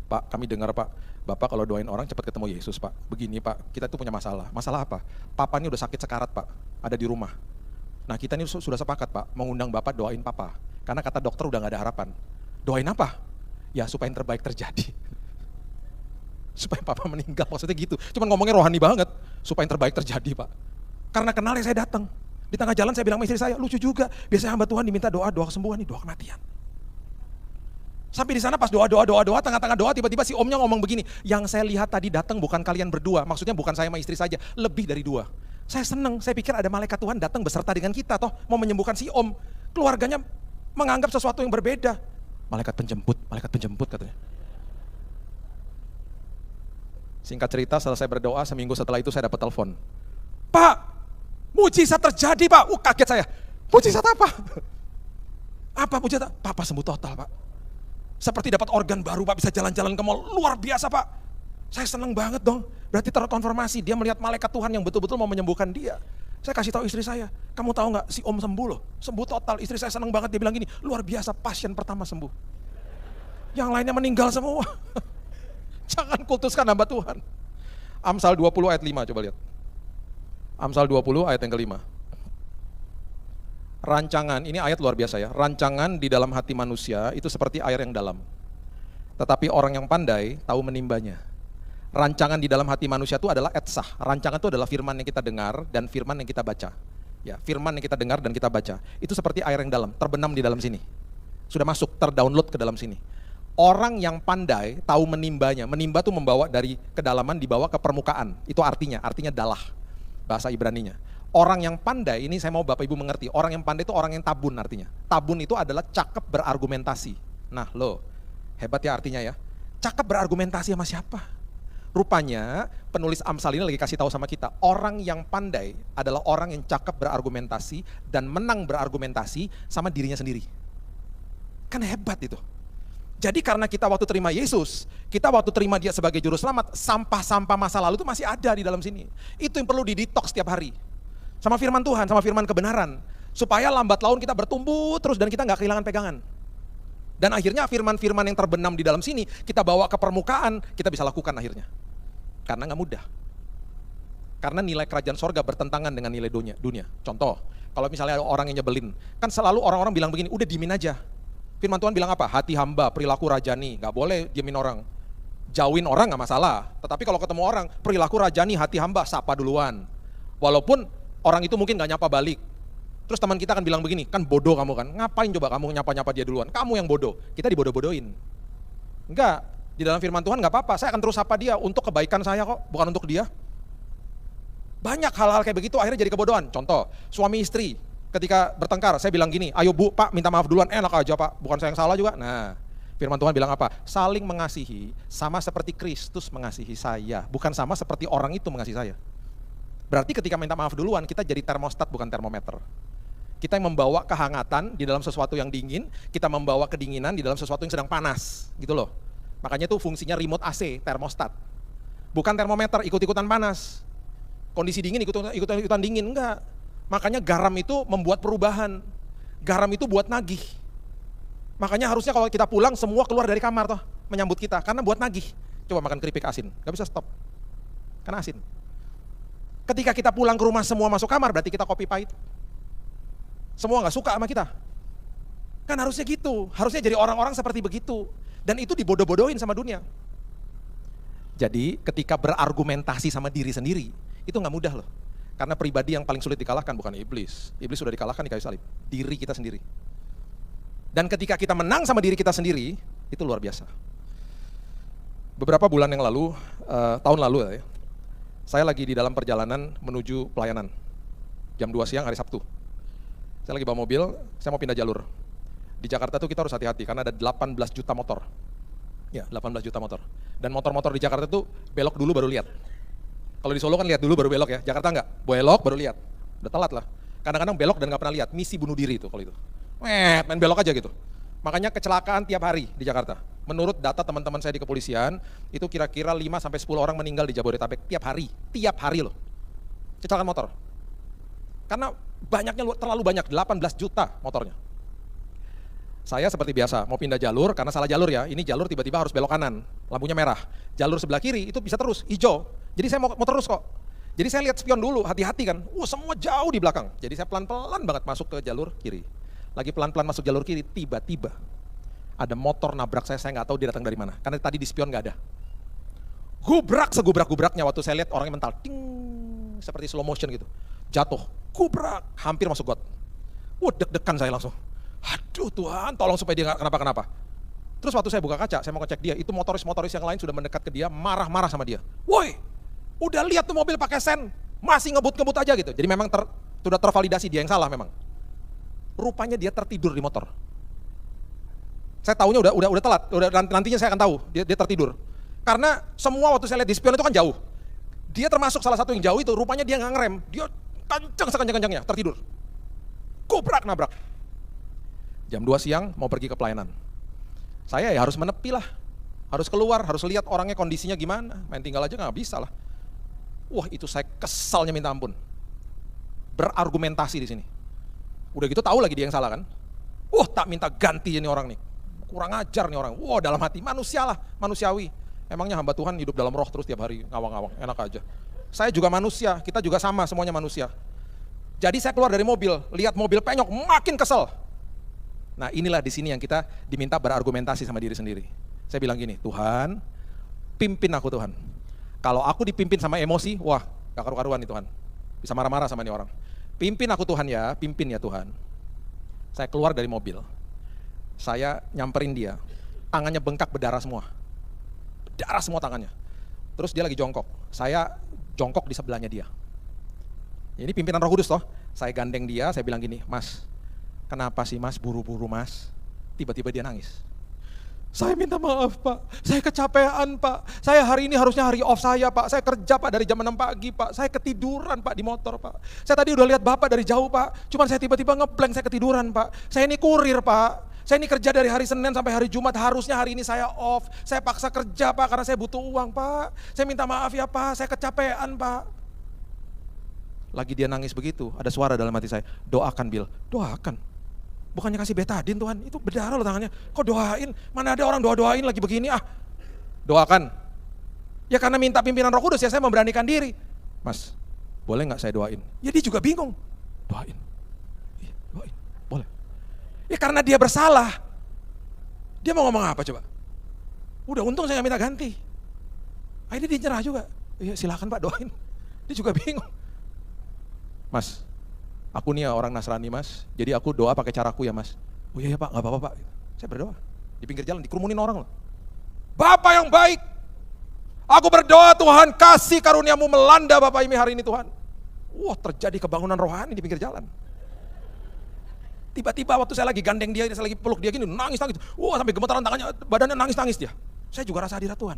Pak, kami dengar Pak, Bapak kalau doain orang cepat ketemu Yesus Pak. Begini Pak, kita tuh punya masalah. Masalah apa? Papa ini udah sakit sekarat Pak, ada di rumah. Nah kita ini sudah sepakat Pak, mengundang Bapak doain Papa. Karena kata dokter udah gak ada harapan. Doain apa? Ya supaya yang terbaik terjadi. Supaya Papa meninggal, maksudnya gitu. Cuman ngomongnya rohani banget, supaya yang terbaik terjadi Pak. Karena kenal ya saya datang. Di tengah jalan saya bilang sama istri saya, lucu juga. Biasanya hamba Tuhan diminta doa kesembuhan, nih doa kematian. Sampai di sana pas doa, tengah-tengah doa tiba-tiba si omnya ngomong begini, yang saya lihat tadi datang bukan kalian berdua, maksudnya bukan saya sama istri saja, lebih dari 2. Saya senang, saya pikir ada malaikat Tuhan datang beserta dengan kita toh, mau menyembuhkan si om. Keluarganya menganggap sesuatu yang berbeda. Malaikat penjemput katanya. Singkat cerita, selesai berdoa, seminggu setelah itu saya dapat telepon. Pak, mujizat terjadi Pak. Kaget saya. Mujizat apa? Apa mujizat? Papa sembuh total Pak. Seperti dapat organ baru Pak, bisa jalan-jalan ke mall. Luar biasa Pak. Saya senang banget dong. Berarti terkonfirmasi, dia melihat malaikat Tuhan yang betul-betul mau menyembuhkan dia. Saya kasih tahu istri saya, kamu tahu nggak si om sembuh loh, sembuh total. Istri saya senang banget, dia bilang gini, luar biasa pasien pertama sembuh. Yang lainnya meninggal semua. Jangan kultuskan hamba Tuhan. Amsal 20 ayat 5, coba lihat. Amsal 20 ayat yang kelima. Rancangan, ini ayat luar biasa ya. Rancangan di dalam hati manusia itu seperti air yang dalam. Tetapi orang yang pandai tahu menimbanya. Rancangan di dalam hati manusia itu adalah etsah. Rancangan itu adalah firman yang kita dengar dan firman yang kita baca. Ya, firman yang kita dengar dan kita baca. Itu seperti air yang dalam, terbenam di dalam sini. Sudah masuk, terdownload ke dalam sini. Orang yang pandai tahu menimbanya. Menimba itu membawa dari kedalaman dibawa ke permukaan. Itu artinya dalah. Bahasa Ibraninya. Orang yang pandai, ini saya mau Bapak Ibu mengerti. Orang yang pandai itu orang yang tabun artinya. Tabun itu adalah cakep berargumentasi. Nah loh, hebat ya artinya ya. Cakep berargumentasi sama siapa? Rupanya penulis Amsal ini lagi kasih tahu sama kita, orang yang pandai adalah orang yang cakep berargumentasi dan menang berargumentasi sama dirinya sendiri. Kan hebat itu. Jadi karena kita waktu terima Yesus, kita waktu terima dia sebagai juru selamat, sampah-sampah masa lalu itu masih ada di dalam sini. Itu yang perlu didetox setiap hari. Sama firman Tuhan, sama firman kebenaran. Supaya lambat laun kita bertumbuh terus dan kita gak kehilangan pegangan. Dan akhirnya firman-firman yang terbenam di dalam sini, kita bawa ke permukaan, kita bisa lakukan akhirnya. Karena gak mudah. Karena nilai kerajaan sorga bertentangan dengan nilai dunia. Contoh, kalau misalnya ada orang yang nyebelin, kan selalu orang-orang bilang begini, udah diemin aja. Firman Tuhan bilang apa? Hati hamba, perilaku rajani, gak boleh diemin orang. Jauhin orang gak masalah, tetapi kalau ketemu orang, perilaku rajani, hati hamba, sapa duluan. Walaupun orang itu mungkin gak nyapa balik. Terus teman kita kan bilang begini, kan bodoh kamu kan, ngapain coba kamu nyapa-nyapa dia duluan, kamu yang bodoh, kita dibodoh-bodohin. Enggak, di dalam firman Tuhan gak apa-apa, saya akan terus sapa dia untuk kebaikan saya kok, bukan untuk dia. Banyak hal-hal kayak begitu akhirnya jadi kebodohan. Contoh, suami istri ketika bertengkar, saya bilang gini, ayo bu, pak minta maaf duluan, enak aja pak, bukan saya yang salah juga. Nah, firman Tuhan bilang apa? Saling mengasihi sama seperti Kristus mengasihi saya, bukan sama seperti orang itu mengasihi saya. Berarti ketika minta maaf duluan, kita jadi termostat bukan termometer. Kita yang membawa kehangatan di dalam sesuatu yang dingin, kita membawa kedinginan di dalam sesuatu yang sedang panas, gitu loh. Makanya itu fungsinya remote AC, termostat. Bukan termometer, ikut-ikutan panas. Kondisi dingin ikut-ikutan dingin, enggak. Makanya garam itu membuat perubahan. Garam itu buat nagih. Makanya harusnya kalau kita pulang semua keluar dari kamar toh menyambut kita karena buat nagih. Coba makan keripik asin, gak bisa stop. Karena asin. Ketika kita pulang ke rumah semua masuk kamar berarti kita kopi pahit. Semua gak suka sama kita. Kan harusnya gitu, harusnya jadi orang-orang seperti begitu. Dan itu dibodoh-bodohin sama dunia. Jadi ketika berargumentasi sama diri sendiri, itu nggak mudah loh. Karena pribadi yang paling sulit dikalahkan bukan iblis. Iblis sudah dikalahkan di kayu salib, diri kita sendiri. Dan ketika kita menang sama diri kita sendiri, itu luar biasa. Beberapa bulan yang lalu, tahun lalu ya, saya lagi di dalam perjalanan menuju pelayanan. Jam 2 siang hari Sabtu. Saya lagi bawa mobil, saya mau pindah jalur. Di Jakarta tuh kita harus hati-hati karena ada 18 juta motor. Ya, 18 juta motor. Dan motor-motor di Jakarta tuh belok dulu baru lihat. Kalau di Solo kan lihat dulu baru belok ya, Jakarta enggak. Belok baru lihat. Udah telat lah. Kadang-kadang belok dan nggak pernah lihat, misi bunuh diri itu kalau itu. Main belok aja gitu. Makanya kecelakaan tiap hari di Jakarta. Menurut data teman-teman saya di kepolisian, itu kira-kira 5-10 orang meninggal di Jabodetabek tiap hari loh. Kecelakaan motor. Karena banyaknya, terlalu banyak, 18 juta motornya. Saya seperti biasa, mau pindah jalur, karena salah jalur ya, ini jalur tiba-tiba harus belok kanan, lampunya merah. Jalur sebelah kiri itu bisa terus, hijau. Jadi saya mau terus kok. Jadi saya lihat spion dulu, hati-hati kan. Semua jauh di belakang. Jadi saya pelan-pelan banget masuk ke jalur kiri. Lagi pelan-pelan masuk jalur kiri, tiba-tiba ada motor nabrak saya nggak tahu dia datang dari mana. Karena tadi di spion nggak ada. Gubrak segubrak-gubraknya waktu saya lihat orangnya mental, ting, seperti slow motion gitu. Jatuh, gubrak, hampir masuk got. Deg-degan saya langsung. Aduh Tuhan, tolong supaya dia nggak kenapa-kenapa. Terus waktu saya buka kaca, saya mau ngecek dia, itu motoris-motoris yang lain sudah mendekat ke dia, marah-marah sama dia. Woi, udah lihat tuh mobil pakai sen, masih ngebut-ngebut aja gitu. Jadi memang sudah tervalidasi dia yang salah memang. Rupanya dia tertidur di motor. Saya taunya udah telat, nantinya saya akan tahu dia tertidur. Karena semua waktu saya lihat di spion itu kan jauh. Dia termasuk salah satu yang jauh itu, rupanya dia nggak ngerem, dia kenceng sekencang-kencangnya, tertidur. Gubrak nabrak. Jam 2 siang mau pergi ke pelayanan. Saya ya harus menepi lah, harus keluar, harus lihat orangnya kondisinya gimana, main tinggal aja nggak bisa lah. Wah itu saya kesalnya minta ampun. Berargumentasi di sini. Udah gitu tahu lagi dia yang salah kan. Tak minta ganti ini orang nih. Kurang ajar nih orang. Dalam hati manusia lah, manusiawi. Emangnya hamba Tuhan hidup dalam roh terus tiap hari ngawang-ngawang, enak aja. Saya juga manusia, kita juga sama, semuanya manusia. Jadi saya keluar dari mobil, lihat mobil penyok, makin kesel. Nah inilah di sini yang kita diminta berargumentasi sama diri sendiri. Saya bilang gini, Tuhan, pimpin aku Tuhan. Kalau aku dipimpin sama emosi, gak karu-karuan nih Tuhan. Bisa marah-marah sama nih orang. Pimpin aku Tuhan ya, pimpin ya Tuhan. Saya keluar dari mobil, saya nyamperin dia, tangannya bengkak berdarah semua. Berdarah semua tangannya. Terus dia lagi jongkok, saya jongkok di sebelahnya dia. Ini pimpinan Roh Kudus toh. Saya gandeng dia, saya bilang gini, Mas, kenapa sih Mas buru-buru Mas? Tiba-tiba dia nangis. Saya minta maaf Pak, saya kecapean Pak, saya hari ini harusnya hari off saya Pak, saya kerja Pak dari jam 6 pagi Pak, saya ketiduran Pak di motor Pak. Saya tadi udah lihat Bapak dari jauh Pak, cuman saya tiba-tiba ngeblank, saya ketiduran Pak. Saya ini kurir Pak, saya ini kerja dari hari Senin sampai hari Jumat, harusnya hari ini saya off. Saya paksa kerja Pak karena saya butuh uang Pak. Saya minta maaf ya Pak, saya kecapean Pak. Lagi dia nangis begitu, ada suara dalam hati saya, doakan Bill, doakan. Bukannya kasih betadin Tuhan, itu berdarah loh tangannya. Kok doain? Mana ada orang doa-doain lagi begini Doakan. Ya karena minta pimpinan Roh Kudus ya saya memberanikan diri. Mas, boleh gak saya doain? Ya dia juga bingung. Doain. Iya, doain. Boleh. Ya karena dia bersalah. Dia mau ngomong apa coba? Udah untung saya gak minta ganti. Akhirnya dia nyerah juga. Ya silakan Pak doain. Dia juga bingung. Mas, aku nih ya orang Nasrani Mas, jadi aku doa pakai caraku ya Mas. Oh iya ya Pak, gak apa-apa Pak. Saya berdoa, di pinggir jalan, dikerumunin orang loh. Bapak yang baik, aku berdoa Tuhan kasih karuniamu melanda Bapak ini hari ini Tuhan. Terjadi kebangunan rohani di pinggir jalan. Tiba-tiba waktu saya lagi gandeng dia, saya lagi peluk dia gini, nangis-nangis. Sampai gemetaran tangannya, badannya nangis-nangis dia. Saya juga rasa hadirat Tuhan.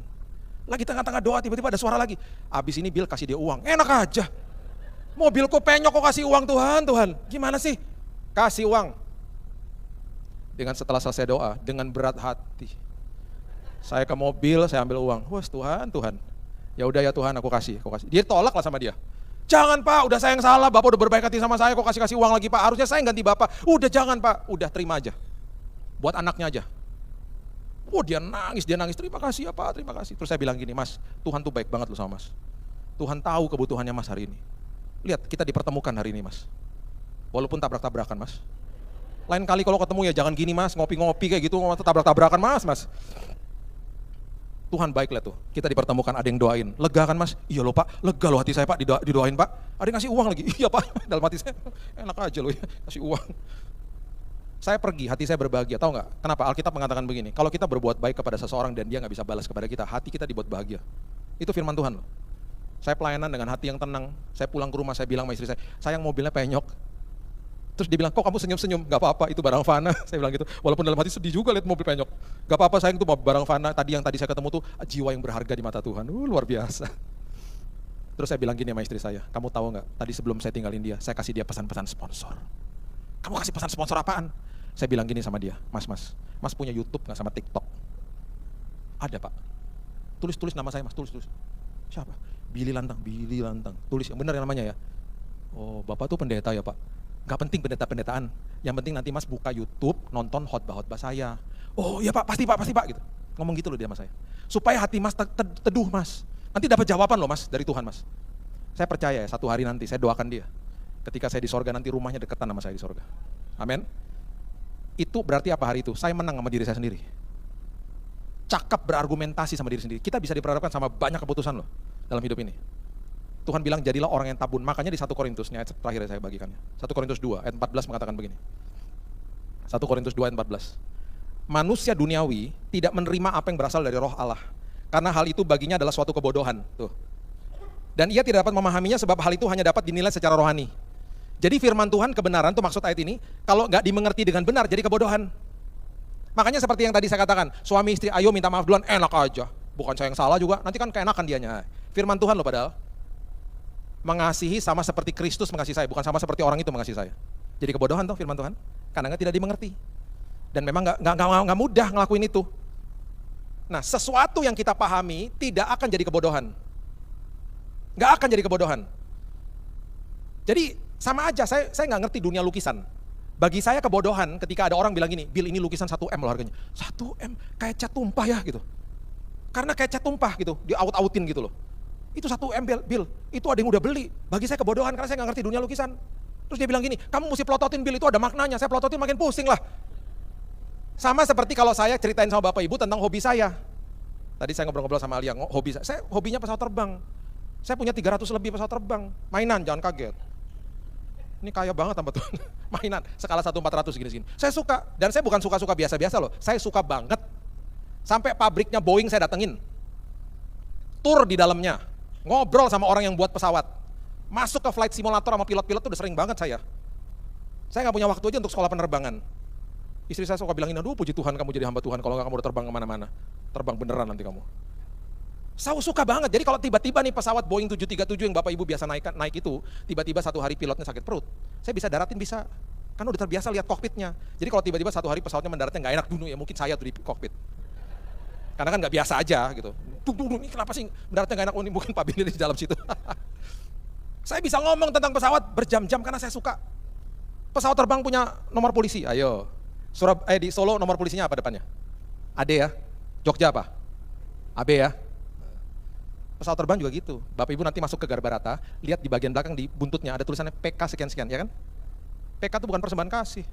Lagi tengah-tengah doa, tiba-tiba ada suara lagi. Abis ini Bill kasih dia uang, enak aja. Mobilku penyok kok kasih uang Tuhan. Gimana sih? Kasih uang. Dengan setelah selesai doa, dengan berat hati. Saya ke mobil, saya ambil uang. Tuhan. Ya udah ya Tuhan, aku kasih. Dia tolak lah sama dia. Jangan Pak, udah saya yang salah, Bapak udah berbaik hati sama saya, kok kasih uang lagi Pak. Harusnya saya yang ganti Bapak. Udah jangan Pak, udah terima aja. Buat anaknya aja. Dia nangis, terima kasih ya Pak, terima kasih. Terus saya bilang gini, Mas, Tuhan tuh baik banget loh sama Mas. Tuhan tahu kebutuhannya Mas hari ini. Lihat, kita dipertemukan hari ini Mas. Walaupun tabrak-tabrakan Mas. Lain kali kalau ketemu ya jangan gini Mas, ngopi-ngopi kayak gitu, tabrak-tabrakan Mas. Tuhan baik, lihat tuh, kita dipertemukan, ada yang doain, lega kan mas? Iya loh pak, lega loh hati saya pak, didoain pak, ada yang ngasih uang lagi, iya pak, dalam hati saya, enak aja loh ya, kasih uang. Saya pergi, hati saya berbahagia, tahu nggak? Kenapa? Alkitab mengatakan begini, kalau kita berbuat baik kepada seseorang dan dia nggak bisa balas kepada kita, hati kita dibuat bahagia. Itu firman Tuhan loh. Saya pelayanan dengan hati yang tenang, saya pulang ke rumah, saya bilang sama istri saya, sayang mobilnya penyok. Terus dia bilang, kok kamu senyum-senyum? Gak apa-apa, itu barang fana. Saya bilang gitu, walaupun dalam hati sedih juga lihat mobil penyok. Gak apa-apa sayang, itu barang fana. Tadi saya ketemu tuh jiwa yang berharga di mata Tuhan. Luar biasa. Terus saya bilang gini sama istri saya, kamu tahu gak, tadi sebelum saya tinggalin dia, saya kasih dia pesan-pesan sponsor. Kamu kasih pesan sponsor apaan? Saya bilang gini sama dia, mas punya YouTube gak sama TikTok? Ada pak. Tulis nama saya mas, tulis. Siapa? Billy Lantang. Tulis yang benar yang namanya ya. Oh bapak tuh pendeta ya pak? Gak penting pendeta-pendetaan, yang penting nanti mas buka YouTube, nonton khotbah saya. Oh iya pak, pasti pak gitu. Ngomong gitu loh dia sama saya. Supaya hati mas teduh mas. Nanti dapat jawaban loh mas dari Tuhan mas. Saya percaya ya, satu hari nanti saya doakan dia. Ketika saya di sorga nanti rumahnya deketan sama saya di sorga. Amin. Itu berarti apa hari itu? Saya menang sama diri saya sendiri. Cakap berargumentasi sama diri sendiri. Kita bisa diperhadapkan sama banyak keputusan loh dalam hidup ini. Tuhan bilang jadilah orang yang tabun. Makanya di 1 Korintus, ayat terakhir saya bagikannya. 1 Korintus 2 ayat 14 mengatakan begini. 1 Korintus 2 ayat 14. Manusia duniawi tidak menerima apa yang berasal dari roh Allah. Karena hal itu baginya adalah suatu kebodohan. Tuh. Dan ia tidak dapat memahaminya sebab hal itu hanya dapat dinilai secara rohani. Jadi firman Tuhan kebenaran, tuh maksud ayat ini, kalau nggak dimengerti dengan benar jadi kebodohan. Makanya seperti yang tadi saya katakan, suami istri ayo minta maaf duluan, enak aja. Bukan saya yang salah juga, nanti kan keenakan dianya. Firman Tuhan loh padahal. Mengasihi sama seperti Kristus mengasihi saya, bukan sama seperti orang itu mengasihi saya. Jadi kebodohan tuh firman Tuhan, karena tidak dimengerti. Dan memang nggak mudah ngelakuin itu. Nah, sesuatu yang kita pahami tidak akan jadi kebodohan. Nggak akan jadi kebodohan. Jadi sama aja, saya nggak ngerti dunia lukisan. Bagi saya kebodohan ketika ada orang bilang gini, Bill ini lukisan 1M loh harganya. 1M, kayak cat tumpah ya gitu. Karena kayak cat tumpah gitu, diaut-autin gitu loh. Itu 1M Bill, itu ada yang udah beli. Bagi saya kebodohan karena saya nggak ngerti dunia lukisan. Terus dia bilang gini, kamu mesti plototin Bill, itu ada maknanya. Saya plototin makin pusing lah. Sama seperti kalau saya ceritain sama Bapak Ibu tentang hobi saya. Tadi saya ngobrol-ngobrol sama Alia, hobi saya hobinya pesawat terbang. Saya punya 300 lebih pesawat terbang. Mainan, jangan kaget. Ini kaya banget sama Tuhan. Mainan, skala 1/400 gini-gini. Saya suka, dan saya bukan suka-suka biasa-biasa loh. Saya suka banget. Sampai pabriknya Boeing saya datengin. Tur di dalamnya. Ngobrol sama orang yang buat pesawat. Masuk ke flight simulator sama pilot-pilot tuh udah sering banget saya. Saya nggak punya waktu aja untuk sekolah penerbangan. Istri saya suka bilangin, aduh puji Tuhan kamu jadi hamba Tuhan, kalau nggak kamu udah terbang kemana-mana. Terbang beneran nanti kamu. Saya suka banget, jadi kalau tiba-tiba nih pesawat Boeing 737 yang Bapak Ibu biasa naik itu, tiba-tiba satu hari pilotnya sakit perut, saya bisa daratin bisa. Kan udah terbiasa lihat kokpitnya. Jadi kalau tiba-tiba satu hari pesawatnya mendaratnya nggak enak dulu ya, mungkin saya tuh di kokpit. Karena kan nggak biasa aja gitu. Ini kenapa sih mendaratnya nggak enak? Ini mungkin Pak Billy di dalam situ. Saya bisa ngomong tentang pesawat berjam-jam karena saya suka. Pesawat terbang punya nomor polisi, ayo. Di Solo nomor polisinya apa depannya? AD ya. Jogja apa? AB ya. Pesawat terbang juga gitu. Bapak Ibu nanti masuk ke Garbarata, lihat di bagian belakang di buntutnya ada tulisannya PK sekian-sekian, ya kan? PK itu bukan persembahan kasih.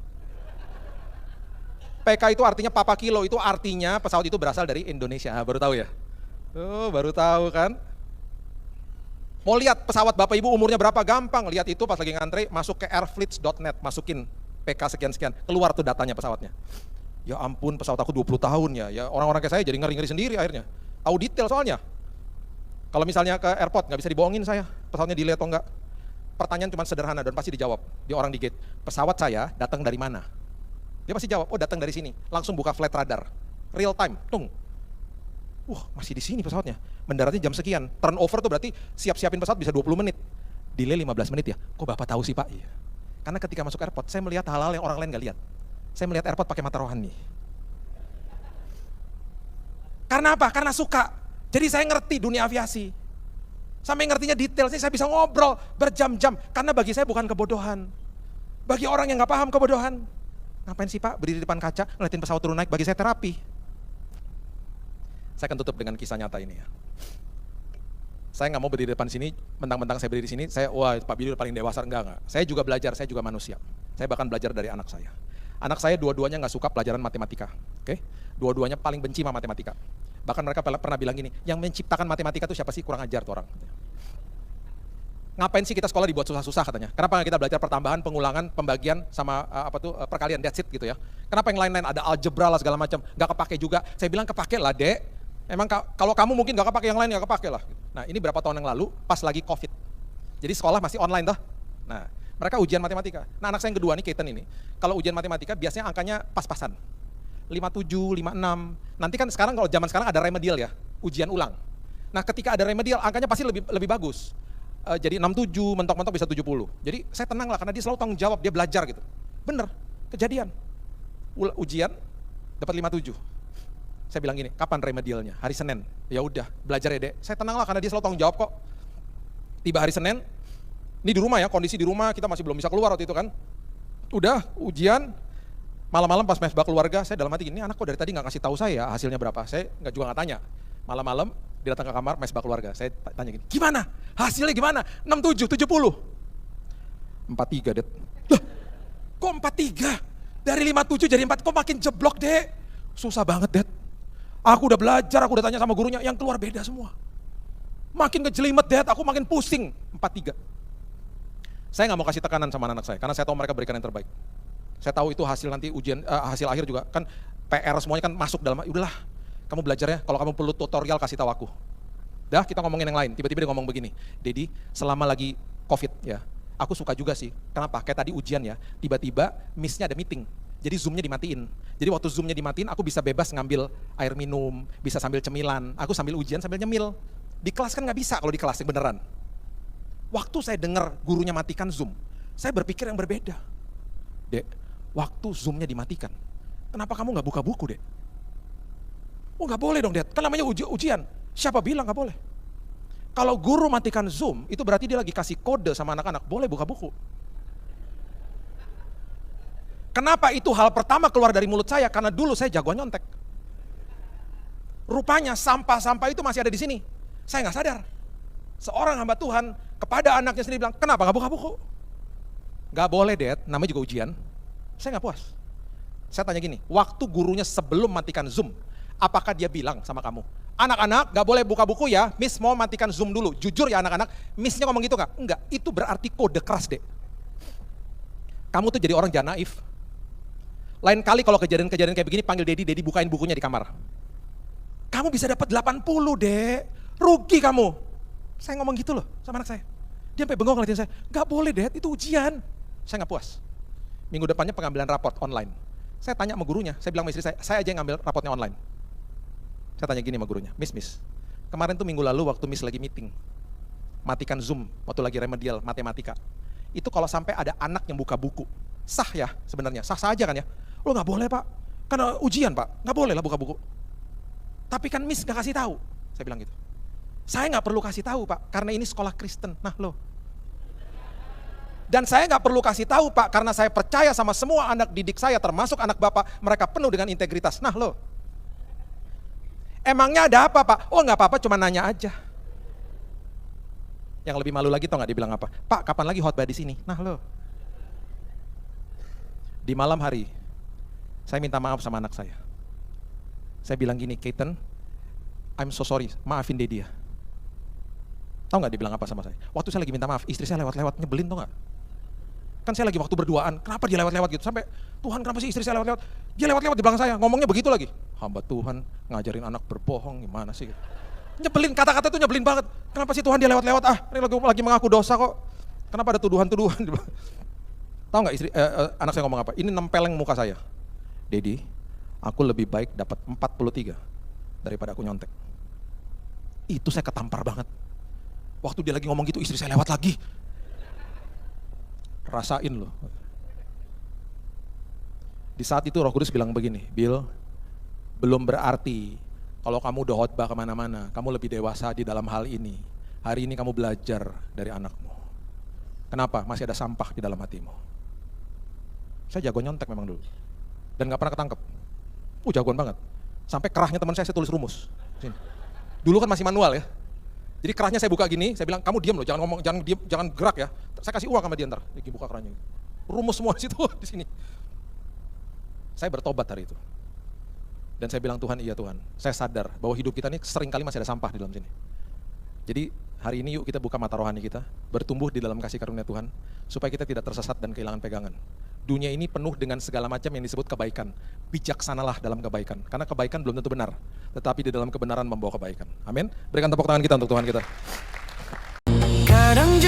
PK itu artinya Papa Kilo, itu artinya pesawat itu berasal dari Indonesia. Baru tahu ya? Oh, baru tahu kan? Mau lihat pesawat Bapak Ibu umurnya berapa? Gampang, lihat itu pas lagi ngantre, masuk ke airfleets.net, masukin PK sekian-sekian, keluar tuh datanya pesawatnya. Ya ampun, pesawat aku 20 tahun ya. Ya orang-orang kayak saya jadi ngeri-ngeri sendiri akhirnya. Tahu detail soalnya. Kalau misalnya ke airport nggak bisa dibohongin saya, pesawatnya delay atau enggak. Pertanyaan cuma sederhana dan pasti dijawab di orang di gate. Pesawat saya datang dari mana? Dia pasti jawab, oh datang dari sini. Langsung buka flight radar, real time, tung. Wah masih di sini pesawatnya. Mendaratnya jam sekian. Turnover tuh berarti siap-siapin pesawat bisa 20 menit. Delay 15 menit ya. Kok Bapak tahu sih Pak? Iya. Karena ketika masuk airport, saya melihat hal-hal yang orang lain nggak lihat. Saya melihat airport pakai mata rohani. Karena apa? Karena suka. Jadi saya ngerti dunia aviasi. Sampai ngertinya detail, saya bisa ngobrol berjam-jam. Karena bagi saya bukan kebodohan. Bagi orang yang nggak paham kebodohan. Ngapain sih Pak berdiri di depan kaca, ngeliatin pesawat turun naik, bagi saya terapi. Saya akan tutup dengan kisah nyata ini ya. Saya nggak mau berdiri di depan sini, mentang-mentang saya berdiri di sini, wah Pak Billy paling dewasa, enggak. Saya juga belajar, saya juga manusia. Saya bahkan belajar dari anak saya. Anak saya dua-duanya nggak suka pelajaran matematika, oke? Dua-duanya paling benci sama matematika. Bahkan mereka pernah bilang gini, yang menciptakan matematika itu siapa sih? Kurang ajar tuh orang. Ngapain sih kita sekolah dibuat susah-susah katanya? Kenapa nggak kita belajar pertambahan, pengulangan, pembagian, sama perkalian, that's it gitu ya? Kenapa yang lain-lain ada algebra lah segala macam, nggak kepake juga? Saya bilang kepake lah dek. Emang kalau kamu mungkin nggak kepake, yang lain nggak kepake lah. Nah ini berapa tahun yang lalu, pas lagi COVID. Jadi sekolah masih online toh. Nah mereka ujian matematika. Nah anak saya yang kedua nih, Keaton ini, kalau ujian matematika biasanya angkanya pas-pasan. 57, 56. Nanti kan sekarang kalau zaman sekarang ada remedial ya, ujian ulang. Nah ketika ada remedial angkanya pasti lebih bagus. Jadi 67, mentok-mentok bisa 70. Jadi saya tenang lah karena dia selalu tanggung jawab, dia belajar gitu. Bener, kejadian. Ujian dapat 57. Saya bilang gini, kapan remedialnya? Hari Senin. Ya udah, belajar ya dek. Saya tenang lah karena dia selalu tanggung jawab kok. Tiba hari Senin, ini di rumah ya, kondisi di rumah, kita masih belum bisa keluar waktu itu kan. Udah, ujian, malam-malam pas mesbah keluarga, saya dalam hati gini, anak kok dari tadi nggak kasih tahu saya hasilnya berapa. Saya juga nggak tanya. Malam-malam, dia datang ke kamar, mesbah keluarga. Saya tanya gini, gimana? Hasilnya gimana? 67, 70. 43, Det. Loh, kok 43? Dari 57 jadi 4, kok makin jeblok, Dek? Susah banget, Det. Aku udah belajar, aku udah tanya sama gurunya, yang keluar beda semua. Makin ngejelimet, Det, aku makin pusing. 43. Saya nggak mau kasih tekanan sama anak saya, karena saya tahu mereka berikan yang terbaik. Saya tahu itu hasil nanti ujian, hasil akhir juga kan PR semuanya kan masuk dalam, udahlah, kamu belajar ya, kalau kamu perlu tutorial kasih tahu aku. Dah, kita ngomongin yang lain. Tiba-tiba dia ngomong begini, Dedi, selama lagi COVID ya, aku suka juga sih. Kenapa? Kayak tadi ujian ya, tiba-tiba miss-nya ada meeting. Jadi Zoom-nya dimatiin. Jadi waktu Zoom-nya dimatiin, aku bisa bebas ngambil air minum, bisa sambil cemilan. Aku sambil ujian, sambil nyemil. Di kelas kan nggak bisa kalau di kelas yang beneran. Waktu saya dengar gurunya matikan Zoom, saya berpikir yang berbeda. Dek, waktu Zoom-nya dimatikan, kenapa kamu nggak buka buku, Dek? Oh nggak boleh dong, Dek, kan namanya ujian. Siapa bilang nggak boleh? Kalau guru matikan Zoom, itu berarti dia lagi kasih kode sama anak-anak, boleh buka buku. Kenapa itu hal pertama keluar dari mulut saya? Karena dulu saya jagoan nyontek. Rupanya sampah-sampah itu masih ada di sini. Saya nggak sadar. Seorang hamba Tuhan kepada anaknya sendiri bilang, kenapa nggak buka buku? Nggak boleh, Dad, namanya juga ujian. Saya nggak puas. Saya tanya gini, waktu gurunya sebelum matikan Zoom, apakah dia bilang sama kamu, anak-anak nggak boleh buka buku ya, Miss mau matikan Zoom dulu. Jujur ya anak-anak, Miss-nya ngomong gitu nggak? Enggak, itu berarti kode keras, Dek. Kamu tuh jadi orang jangan naif. Lain kali kalau kejadian-kejadian kayak begini, panggil Dedi bukain bukunya di kamar. Kamu bisa dapat 80, Dek. Rugi kamu. Saya ngomong gitu loh sama anak saya. Dia sampai bengong ngeliatin saya, nggak boleh, Dad, itu ujian. Saya nggak puas. Minggu depannya pengambilan raport online. Saya tanya sama gurunya, saya bilang sama istri saya aja yang ngambil raportnya online. Saya tanya gini sama gurunya, Miss, kemarin tuh minggu lalu waktu Miss lagi meeting, matikan Zoom, waktu lagi remedial matematika. Itu kalau sampai ada anak yang buka buku, sah ya sebenarnya, sah-sah aja kan ya. Lo nggak boleh Pak, karena ujian Pak, nggak boleh lah buka buku. Tapi kan Miss nggak kasih tahu, saya bilang gitu. Saya nggak perlu kasih tahu Pak, karena ini sekolah Kristen. Nah lo. Dan saya nggak perlu kasih tahu Pak, karena saya percaya sama semua anak didik saya, termasuk anak Bapak, mereka penuh dengan integritas. Nah lo. Emangnya ada apa Pak? Oh nggak apa-apa, cuma nanya aja. Yang lebih malu lagi tau nggak dibilang apa? Pak, kapan lagi khotbah di sini? Nah lo. Di malam hari, saya minta maaf sama anak saya. Saya bilang gini, Keaton, I'm so sorry, maafin Dedi ya. Tahu nggak dibilang apa sama saya? Waktu saya lagi minta maaf, istri saya lewat-lewat, nyebelin tau nggak? Kan saya lagi waktu berduaan, kenapa dia lewat-lewat gitu? Sampai, Tuhan kenapa sih istri saya lewat-lewat? Dia lewat-lewat di belakang saya, ngomongnya begitu lagi. Hamba Tuhan, ngajarin anak berbohong, gimana sih? Nyebelin, kata-kata itu nyebelin banget. Kenapa sih Tuhan dia lewat-lewat? Ini lagi mengaku dosa kok. Kenapa ada tuduhan-tuduhan? Tahu nggak istri, anak saya ngomong apa? Ini nempeleng muka saya. Dedi, aku lebih baik dapat 43 daripada aku nyontek. Itu saya ketampar banget. Waktu dia lagi ngomong gitu, istri saya lewat lagi. Rasain loh. Di saat itu Roh Kudus bilang begini, Bill, belum berarti kalau kamu udah khotbah kemana-mana, kamu lebih dewasa di dalam hal ini. Hari ini kamu belajar dari anakmu. Kenapa? Masih ada sampah di dalam hatimu. Saya jago nyontek memang dulu. Dan gak pernah ketangkep. Jagoan banget. Sampai kerahnya teman saya tulis rumus. Sini. Dulu kan masih manual ya. Jadi kerahnya saya buka gini, saya bilang, kamu diam loh, jangan ngomong, jangan diam, jangan gerak ya. Saya kasih uang sama dia ntar, lagi buka kerahnya. Rumus semua di situ, di sini. Saya bertobat hari itu. Dan saya bilang, Tuhan, iya Tuhan, saya sadar bahwa hidup kita ini seringkali masih ada sampah di dalam sini. Jadi hari ini yuk kita buka mata rohani kita, bertumbuh di dalam kasih karunia Tuhan, supaya kita tidak tersesat dan kehilangan pegangan. Dunia ini penuh dengan segala macam yang disebut kebaikan. Bijaksanalah dalam kebaikan, karena kebaikan belum tentu benar, tetapi di dalam kebenaran membawa kebaikan. Amin. Berikan tepuk tangan kita untuk Tuhan kita. Kadang